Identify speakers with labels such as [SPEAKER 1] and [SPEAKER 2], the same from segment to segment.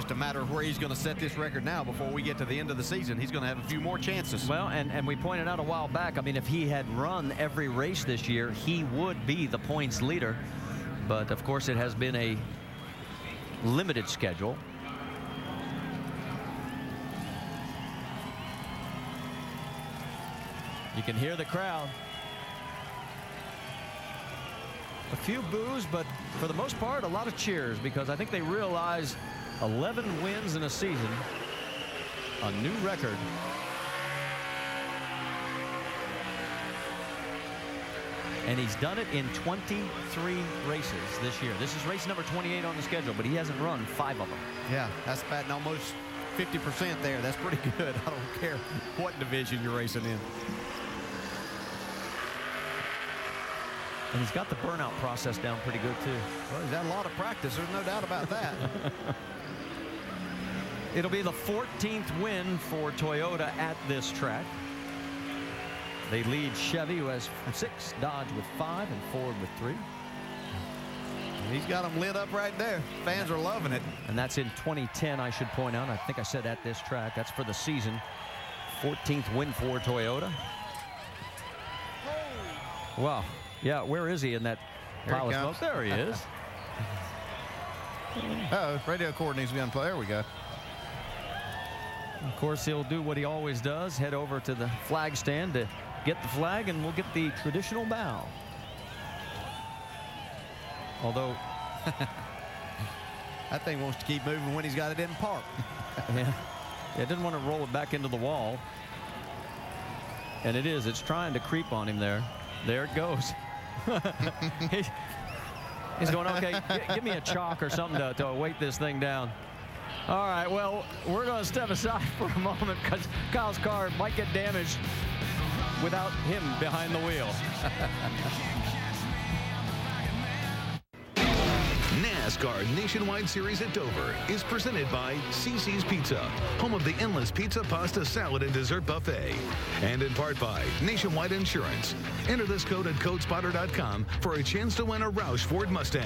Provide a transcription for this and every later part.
[SPEAKER 1] just a matter of where he's going to set this record now before we get to the end of the season. He's going to have a few more chances.
[SPEAKER 2] Well, and we pointed out a while back, I mean, if he had run every race this year, he would be the points leader. But, of course, it has been a limited schedule. You can hear the crowd. A few boos, but for the most part, a lot of cheers, because I think they realize 11 wins in a season, a new record. And he's done it in 23 races this year. This is race number 28 on the schedule, but he hasn't run 5 of them.
[SPEAKER 1] Yeah, that's batting almost 50% there. That's pretty good. I don't care what division you're racing in.
[SPEAKER 2] And he's got the burnout process down pretty good, too.
[SPEAKER 1] Well, he's had a lot of practice. There's no doubt about that.
[SPEAKER 2] It'll be the 14th win for Toyota at this track. They lead Chevy, who has 6, Dodge with 5, and Ford with 3.
[SPEAKER 1] He's got them lit up right there. Fans are loving it.
[SPEAKER 2] And that's in 2010, I should point out. I think I said at this track. That's for the season. 14th win for Toyota. Wow. Yeah, where is he in that pile of smoke? There he is.
[SPEAKER 1] Uh-oh, radio cord needs to be unplugged. There we go.
[SPEAKER 2] Of course, he'll do what he always does, head over to the flag stand to get the flag, and we'll get the traditional bow. Although
[SPEAKER 1] that thing wants to keep moving when he's got it in park.
[SPEAKER 2] Yeah, it didn't want to roll it back into the wall. And it is. It's trying to creep on him there. There it goes. He's going, okay, give me a chalk or something to weight this thing down. All right, well, we're going to step aside for a moment because Kyle's car might get damaged without him behind the wheel.
[SPEAKER 3] NASCAR Nationwide Series at Dover is presented by CiCi's Pizza, home of the endless pizza, pasta, salad, and dessert buffet. And in part by Nationwide Insurance. Enter this code at codespotter.com for a chance to win a Roush Ford Mustang.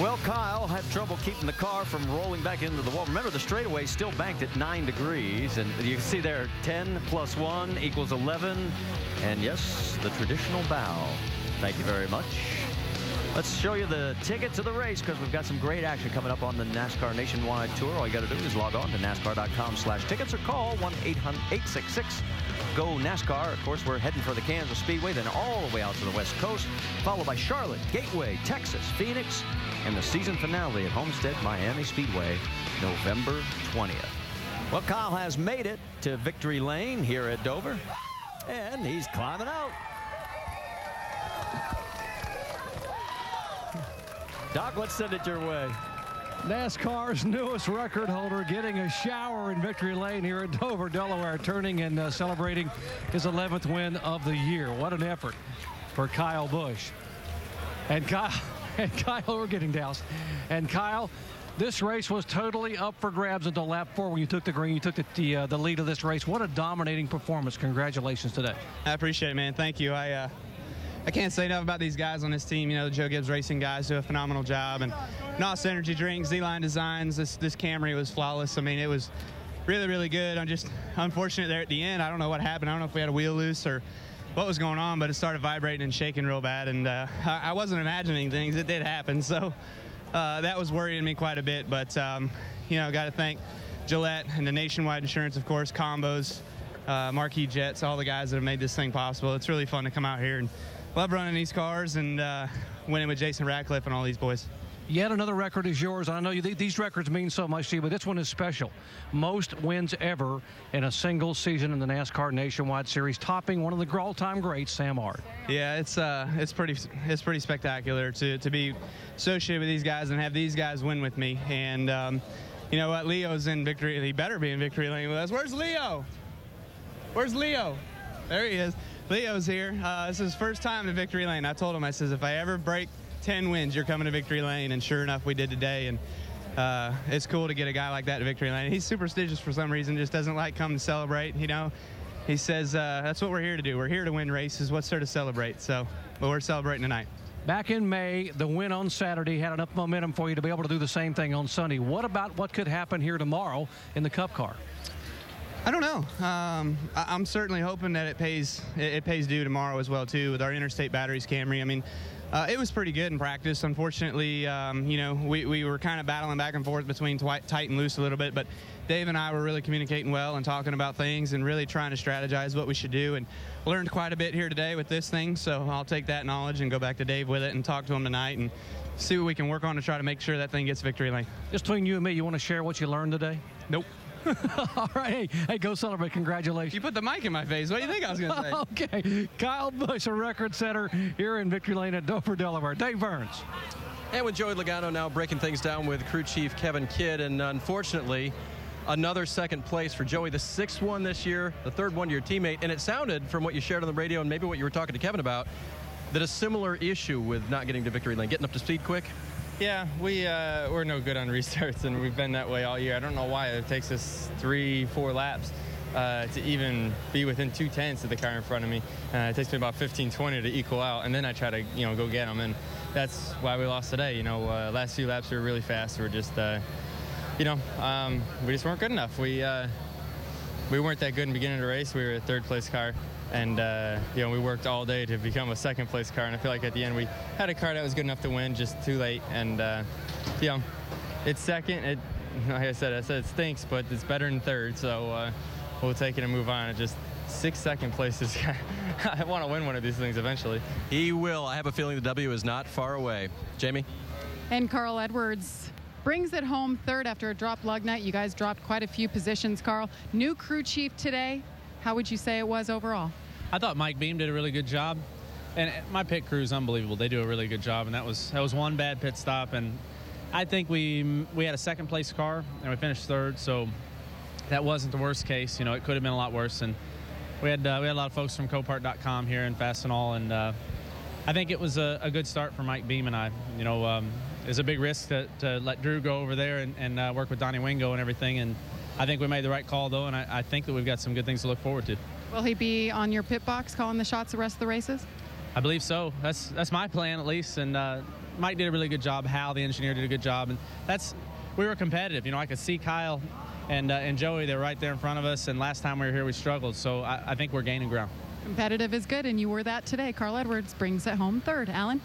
[SPEAKER 2] Well, Kyle had trouble keeping the car from rolling back into the wall. Remember, the straightaway still banked at 9 degrees. And you can see there, 10 plus 1 equals 11. And yes, the traditional bow. Thank you very much. Let's show you the ticket to the race because we've got some great action coming up on the NASCAR Nationwide Tour. All you got to do is log on to NASCAR.com/tickets or call 1-800-866-GO-NASCAR. Of course, we're heading for the Kansas Speedway, then all the way out to the West Coast, followed by Charlotte, Gateway, Texas, Phoenix, and the season finale at Homestead Miami Speedway, November 20th. Well, Kyle has made it to victory lane here at Dover, and he's climbing out. Doc, let's send it your way.
[SPEAKER 4] NASCAR's newest record holder getting a shower in victory lane here at Dover, Delaware, turning and celebrating his 11th win of the year. What an effort for Kyle Busch. And Kyle, we're getting doused. And Kyle, this race was totally up for grabs until lap 4 when you took the green. You took the lead of this race. What a dominating performance. Congratulations today.
[SPEAKER 5] I appreciate it, man. Thank you. I can't say enough about these guys on this team. You know, the Joe Gibbs Racing guys do a phenomenal job. And NOS Energy Drinks, Z-Line Designs, this Camry was flawless. I mean, it was really, really good. I'm just unfortunate there at the end. I don't know what happened. I don't know if we had a wheel loose or what was going on, but it started vibrating and shaking real bad. And I wasn't imagining things. It did happen. So that was worrying me quite a bit. But, you know, got to thank Gillette and the Nationwide Insurance, of course, Combos, Marquis Jets, all the guys that have made this thing possible. It's really fun to come out here and love running these cars and winning with Jason Ratcliffe and all these boys.
[SPEAKER 4] Yet another record is yours. I know these records mean so much to you, but this one is special. Most wins ever in a single season in the NASCAR Nationwide Series, topping one of the all-time greats, Sam Ard.
[SPEAKER 5] Yeah, it's pretty spectacular to be associated with these guys and have these guys win with me. And you know what? Leo's in victory. He better be in victory lane with us. Where's Leo? Where's Leo? There he is. Leo's here. This is his first time in victory lane. I told him, I says, if I ever break 10 wins, you're coming to victory lane. And sure enough, we did today. And it's cool to get a guy like that to victory lane. He's superstitious for some reason, just doesn't like coming to celebrate. You know, he says that's what we're here to do. We're here to win races. What's there to celebrate? So, but we're celebrating tonight.
[SPEAKER 4] Back in May, the win on Saturday had enough momentum for you to be able to do the same thing on Sunday. What about what could happen here tomorrow in the Cup car?
[SPEAKER 5] I don't know. I'm certainly hoping that it pays due tomorrow as well too with our interstate batteries Camry. I mean, it was pretty good in practice. Unfortunately, we were kind of battling back and forth between tight and loose a little bit, but Dave and I were really communicating well and talking about things and really trying to strategize what we should do, and learned quite a bit here today with this thing. So I'll take that knowledge and go back to Dave with it and talk to him tonight and see what we can work on to try to make sure that thing gets victory lane.
[SPEAKER 4] Just between you and me, you want to share what you learned today?
[SPEAKER 5] Nope.
[SPEAKER 4] All right. Hey, go celebrate. Congratulations.
[SPEAKER 5] You put the mic in my face. What do you think I was going to say?
[SPEAKER 4] Okay. Kyle Busch, a record setter here in Victory Lane at Dover, Delaware. Dave Burns.
[SPEAKER 6] And with Joey Logano now breaking things down with crew chief Kevin Kidd, and unfortunately, another second place for Joey, the 6th one this year, the 3rd one to your teammate. And it sounded from what you shared on the radio and maybe what you were talking to Kevin about, that a similar issue with not getting to victory lane, getting up to speed quick.
[SPEAKER 7] Yeah, we're no good on restarts, and we've been that way all year. I don't know why it takes us 3-4 laps to even be within 2/10 of the car in front of me. It takes me about 15-20 to equal out, and then I try to go get them, and that's why we lost today. Last few laps we were really fast. We were just we just weren't good enough. We weren't that good in the beginning of the race. We were a 3rd place car. And, we worked all day to become a 2nd place car. And I feel like at the end we had a car that was good enough to win, just too late. And, it's 2nd. Like I said it stinks, but it's better than 3rd. So we'll take it and move on. It just 6 2nd places. I want to win one of these things eventually.
[SPEAKER 6] He will. I have a feeling the W is not far away. Jamie?
[SPEAKER 8] And Carl Edwards brings it home 3rd after a dropped lug nut. You guys dropped quite a few positions, Carl. New crew chief today. How would you say it was overall?
[SPEAKER 9] I thought Mike Beam did a really good job, and my pit crew is unbelievable. They do a really good job, and that was one bad pit stop, and I think we had a 2nd place car and we finished 3rd, so that wasn't the worst case. It could have been a lot worse, and we had a lot of folks from Copart.com here in Fastenal, and I think it was a good start for Mike Beam and I. It's a big risk to let Drew go over there and work with Donnie Wingo and everything, and I think we made the right call though, and I think that we've got some good things to look forward to.
[SPEAKER 8] Will he be on your pit box calling the shots the rest of the races?
[SPEAKER 9] I believe so. That's my plan at least, and Mike did a really good job. Hal, the engineer, did a good job, and we were competitive. I could see Kyle and Joey, they're right there in front of us, and last time we were here we struggled, so I think we're gaining ground.
[SPEAKER 8] Competitive is good, and you were that today. Carl Edwards brings it home 3rd. Alan?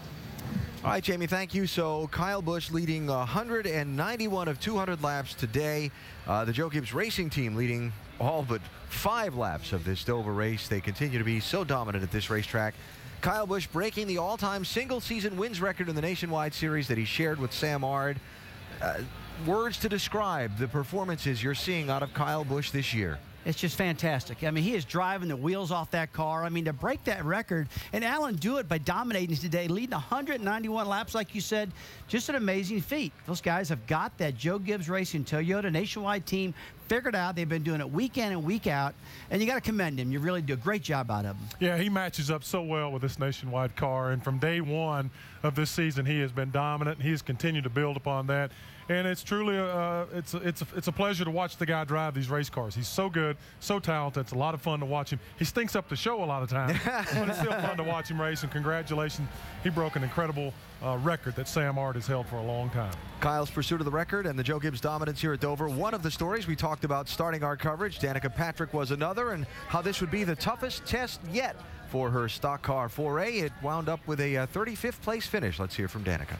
[SPEAKER 10] All right, Jamie, thank you. So Kyle Busch leading 191 of 200 laps today. The Joe Gibbs Racing Team leading all but 5 laps of this Dover race. They continue to be so dominant at this racetrack. Kyle Busch breaking the all-time single-season wins record in the Nationwide Series that he shared with Sam Ard. Words to describe the performances you're seeing out of Kyle Busch this year.
[SPEAKER 11] It's just fantastic. I mean, he is driving the wheels off that car. I mean, to break that record, and Alan do it by dominating today, leading 191 laps, like you said, just an amazing feat. Those guys have got that Joe Gibbs Racing Toyota Nationwide team figured out. They've been doing it week in and week out, and you got to commend him. You really do a great job out of him.
[SPEAKER 12] Yeah, he matches up so well with this Nationwide car, and from day one of this season, he has been dominant. He has continued to build upon that. And it's truly it's a pleasure to watch the guy drive these race cars. He's so good, so talented. It's a lot of fun to watch him. He stinks up the show a lot of times, but it's still fun to watch him race. And congratulations, he broke an incredible record that Sam Ard has held for a long time.
[SPEAKER 10] Kyle's pursuit of the record and the Joe Gibbs dominance here at Dover. One of the stories we talked about starting our coverage. Danica Patrick was another, and how this would be the toughest test yet for her stock car 4A. It wound up with a 35th place finish. Let's hear from Danica.